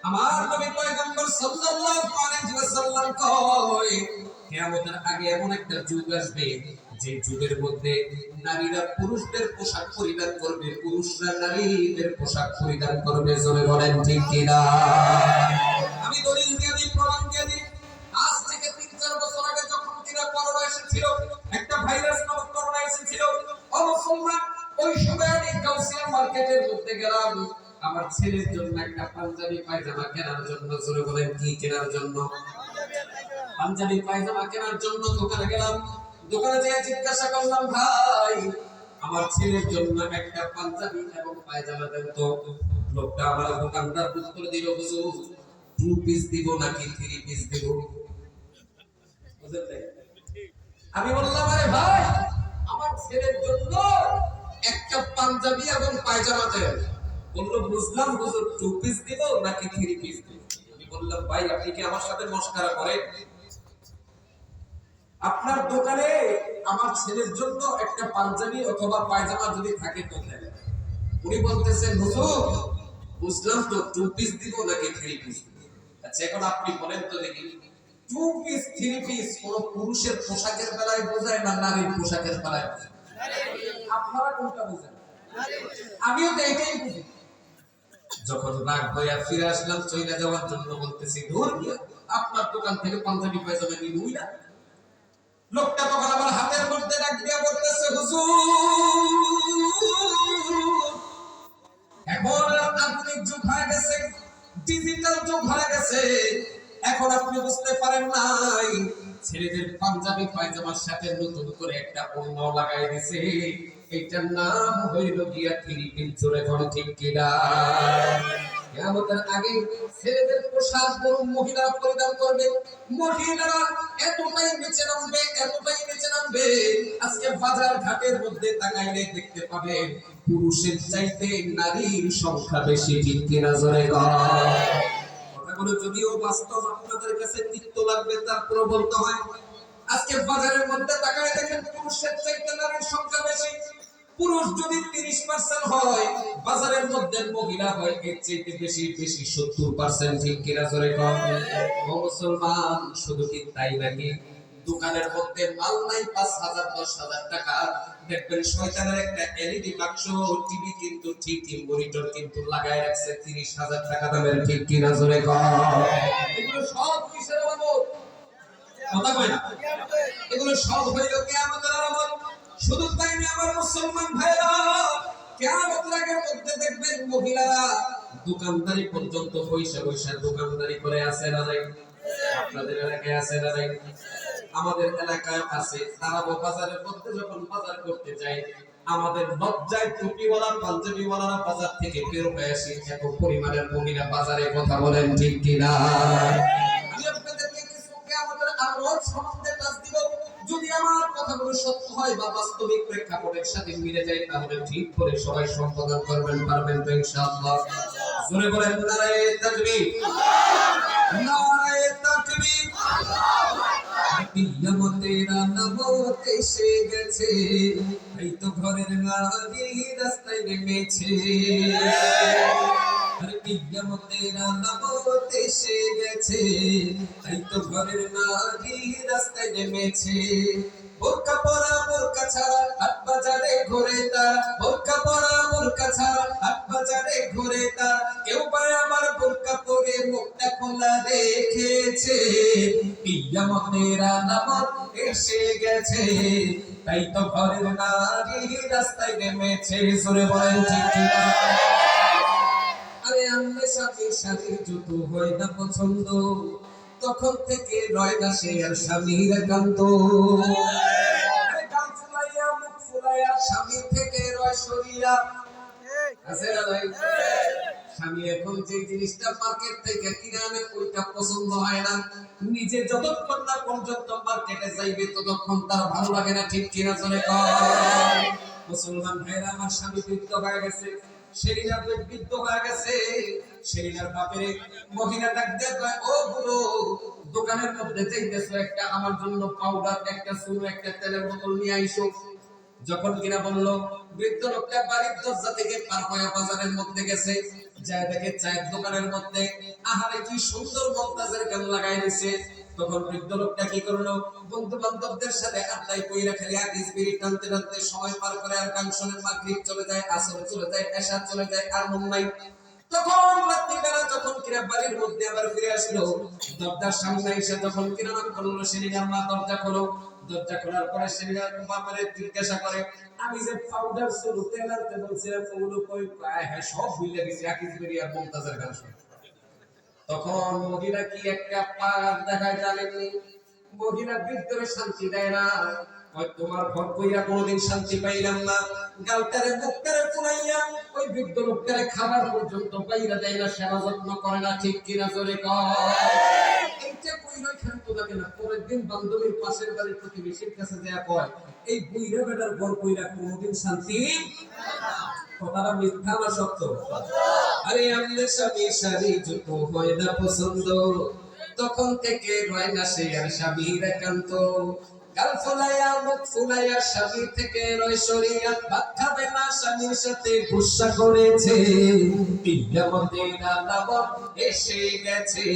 আমার নবী পয়গম্বর সাল্লাল্লাহু আলাইহি ওয়াসাল্লাম কয় কিয়ামতের আগে এমন একটা যুগ আসবে যে যুগের মধ্যে নারীরা পুরুষদের পোশাক পরিধান করবে, পুরুষরা নারীদের পোশাক পরিধান করবে। জোরে বলেন ঠিক কিনা? আমি দলিল দিয়ে দিই, প্রমাণ দিয়ে দিই। আজ থেকে ৩-৪ বছর আগে যখন কিনা করোনা এসেছিল, একটা ভাইরাস নামক করোনা এসেছিল, ও মুসলমান, ওই সময় আমি গাউসিয়া মার্কেটের মধ্যে গেলাম আমার ছেলের জন্য একটা পাঞ্জাবি পায়জামা কেনার জন্য। জোরে বলেন কি কেনার জন্য? পাঞ্জাবি পায়জামা কেনার জন্য দোকানে গেলাম। দোকানে যেয়ে জিজ্ঞাসা করলাম, ভাই আমার ছেলের জন্য একটা পাঞ্জাবি এবং পায়জামা দেন তো। লোকটা আমার দোকানদার উত্তর দিল, হুজুর 2 পিস দিব নাকি 3 পিস দিব? বুঝলেন? আমি বললাম, আরে ভাই আমার ছেলের জন্য একটা পাঞ্জাবি এবং পায়জামা দেন। বলল, বুঝলাম হুজুর 2 পিস দিব নাকি 3 পিস দিব? আমি বললাম, ভাই আপনি কি আমার সাথে মশকরা করেন? আপনার দোকানে আমার ছেলের জন্য একটা পাঞ্জাবি অথবা পায়জামা যদি থাকে তো দেন। উনি বলতেছেন, হুজুর বুঝলাম তো 2 পিস দিব নাকি 3 পিস দিব? আচ্ছা এখন আপনি বলেন তো দেখি, 2 পিস 3 পিস কোন পুরুষের পোশাকের বেলায় বোঝায় না নারীর পোশাকের বেলায় বোঝায়? আপনারা কোনটা বোঝেন? আমিও তো এটাই বুঝি। যখন রাগ হইয়া ফিরে আসলাম চলে যাওয়ার জন্য, বলতেছি, ধুর মিয়া, আপনার দোকান থেকে পাঞ্জাবি পায়জামা নিবই না। লোকটা তখন আমার হাতের মধ্যে ডাক দিয়া বলতেছে, হুজুর এখন আধুনিক যুগ হয়ে গেছে, ডিজিটাল যুগ হয়ে গেছে, এখন আপনি বুঝতে পারেন নাই ছেলেদের পাঞ্জাবি পায়জামার সাথে নতুন করে একটা ওড়না লাগাই দিছে, এটার নাম হইল গিয়া 3 পিস। জোরে বলো ঠিক কিনা? কিয়ামতের আগে ছেলেদের পোশাক মহিলারা পরিধান করবে, মহিলারা এতটাই নিচে নামবে, এতটাই নিচে নামবে, আজকে বাজার ঘাটের মধ্যে তাকাইলে দেখতে পাবেন পুরুষের চাইতে নারীর সংখ্যা বেশি। ঠিক কিনা? জোরে কথাগুলো যদিও বাস্তব, আপনাদের কাছে তিক্ত লাগবে, তারপরে বলতে হয়। আজকে বাজারের মধ্যে তাকায় দেখেন পুরুষের চাইতে নারীর সংখ্যা বেশি। পুরুষ যদি 30% হয়, বাজারের মধ্যে মহিলা হয় এর চাইতে বেশি বেশি 70%। ঠিক কিনা? জোরে কর। ও মুসলমান, শুধু কি তাই নাকি? দোকানের মধ্যে মাল নাই 5,000 10,000 টাকা, দেখবেন শয়তানের একটা এলইডি বাক্স টিভি কিন্তু ঠিকই, মনিটর কিন্তু লাগায় রাখছে 30,000 টাকা দামের। ঠিক কিনা? জোরে কর। এগুলো সব কিসের আলামত? কথা কয় না? এগুলো সব হইল কিয়ামতের আলামত। শুধু তাই না আমার মুসলমান ভাইরা, কিয়ামতের আগের মধ্যে দেখবেন মহিলারা দোকানদারি পর্যন্ত পয়সা পয়সা দোকানদারি করে আছে না নাই? আপনাদের এলাকায় আছে না নাই? আমাদের এলাকায় আছে। তারা বাজারের মধ্যে যখন বাজার করতে যায়, আমাদের লজ্জায় টুপিওয়ালা পাঞ্জাবিওয়ালারা বাজার থেকে বের হয়ে আসে, এত পরিমাণের মহিলা বাজারে। কথা বলেন ঠিক কিনা? আমি আপনাদেরকে কিছু কিয়ামতের আলামত সম্বন্ধে ক্লাস দিব। যদি আমার কথাগুলো সত্য হয় বা বাস্তবিক প্রেক্ষাপটের সাথে মিলে যায়, তাহলে ঠিক করে সবাই সম্পাদন করবেন, পারবেন তো ইনশাআল্লাহ? জোরে বলেন নারায়ে তাকবীর, নারায়ে তাকবীর। কিয়ামতের আলামত এসে গেছে, এই তো ঘরের নারী রাস্তায় নেমেছে। আর কিয়ামতের আলামত এসে গেছে, এই তো ঘরের নারী রাস্তায় নেমেছে। বোরকা পরা বোরকা ছাড়া হাট বাজারে ঘোরে তার, বোরকা পরা বোরকা ছাড়া হাট বাজারে ঘোরে তার। কেউ বা আমার বোরকা পরে মুখটা খোলা রেখেছে, কিয়ামতের আলামত এসে গেছে, তাই তো ঘরের নারী রাস্তায় নেমেছে। জোরে বলেন ঠিক কিনা? আরে আনলে সাথে সাথে যত হয় না পছন্দ, তখন থেকে রয় না সে আর স্বামীর একান্ত। আরে গাল ফুলাইয়া মুখ ফুলাইয়া স্বামী থেকে রয় সরিয়া আছে না ভাই? স্বামী এখন যে জিনিসটা মার্কেট থেকে কিনে আনে ওইটা পছন্দ হয় না, নিজে যতক্ষণ না পর্যন্ত মার্কেটে যাইবে ততক্ষণ তার ভালো লাগে না। ঠিক কিনা? চলে কর। মুসলমান ভাইরা, আমার স্বামী বৃদ্ধ হয়ে গেছে, সেরিনার বৃদ্ধ হয়ে গেছে। সেরিনার বাপের মহিলা ডাক দিয়ে কয়, ও বুড়ো, দোকানের মধ্যে যাইতেছো, একটা আমার জন্য পাউডার, একটা চুন, একটা তেলের বোতল নিয়ে আইসো। যখন কিনা বললো, বৃদ্ধ লোকটা বাড়ির দরজা থেকে পার হয়ে বাজারের মধ্যে গেছে, যায় দেখে চায়ের দোকানের মধ্যে আহারে কি সুন্দর মমতাজের গান লাগাই দিছে। তখন বৃদ্ধ লোকটা কি করলো, বন্ধু বান্ধবদের সাথে আড্ডায় কইরা খেলে হাদিস বিড়ি টানতে টানতে সময় পার করে, আর গান শুনে মাগরিব চলে যায়, আসর চলে যায়, এশা চলে যায়, আর মন নাই। তখন রাত্রিবেলা যখন কিনা বাড়ির মধ্যে আবার ফিরে আসলো, দরজার সামনে এসে যখন কিনা নাম করলো, সেদিনের মা দরজা খোলো। দরজা খোলার পরে সেদিনের বাবারে জিজ্ঞাসা করে, আমি যে পাউডার সরু তেল আনতে বলছিলাম ওগুলো কই? হ্যাঁ সব ভুলে গেছি, হাদিস বিড়ি আর মমতাজের গান শুনে। তখন মহিলা কি একটা পার দেখায় জানেননি, মহিলা ভিতরে শান্তি দেয় না। ওই তোমার ঘর কইরা কোনোদিন শান্তি পাইলাম না, গালটারে মুখটারে ফুলাইয়া ওই বৃদ্ধ লোকটারে খাবার পর্যন্ত পাইরা দেয় না, সেবা যত্ন করে না, ঠিক কিনা জোরে কর। এইটা কইরা শান্ত থাকে না। পরের দিন বান্ধবীর পাশের বাড়ির প্রতিবেশীর কাছে যায় কয়, এই বুইরা বেটার ঘর কইরা কোনোদিন শান্তি। কথাটা মিথ্যা না সত্য? আরে আমনে স্বামী শাড়ি জুতো হয় না পছন্দ, তখন থেকে রয় না সে আর স্বামীর একান্ত। গাল ফুলাইয়া মুখ ফুলাইয়া স্বামী থেকে রয় সরিয়া, ভাত খাবে না স্বামীর সাথে গুসা করেছে, বিজ্ঞাপনের আলামত এসে গেছে,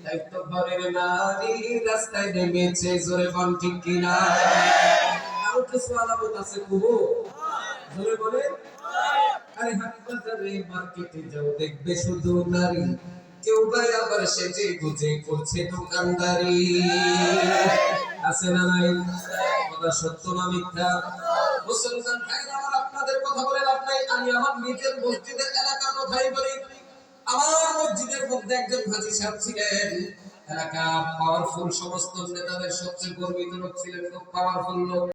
তাই তো ঘরের নারী রাস্তায় নেমেছে, জোরে বল ঠিক কিনা। আরো কিছু আলামত আছে খুব, জোরে বলে। আরে হাট বাজারে মার্কেটে যাও দেখবে শুধু নারী, কেউ বা আবার সেজে গুজে করছে দোকানদারি। আছে না নাই? কথা সত্য না মিথ্যা? মুসলমান ভাইরা আমার, আপনাদের কথা বলে লাভ নাই, আমি আমার নিজের মসজিদের এলাকার কথাই বলি। আমার মসজিদের মধ্যে একজন হাজী সাহেব ছিলেন, এলাকা পাওয়ারফুল, সমস্ত নেতাদের সবচেয়ে গর্বিত লোক ছিলেন, খুব পাওয়ারফুল লোক।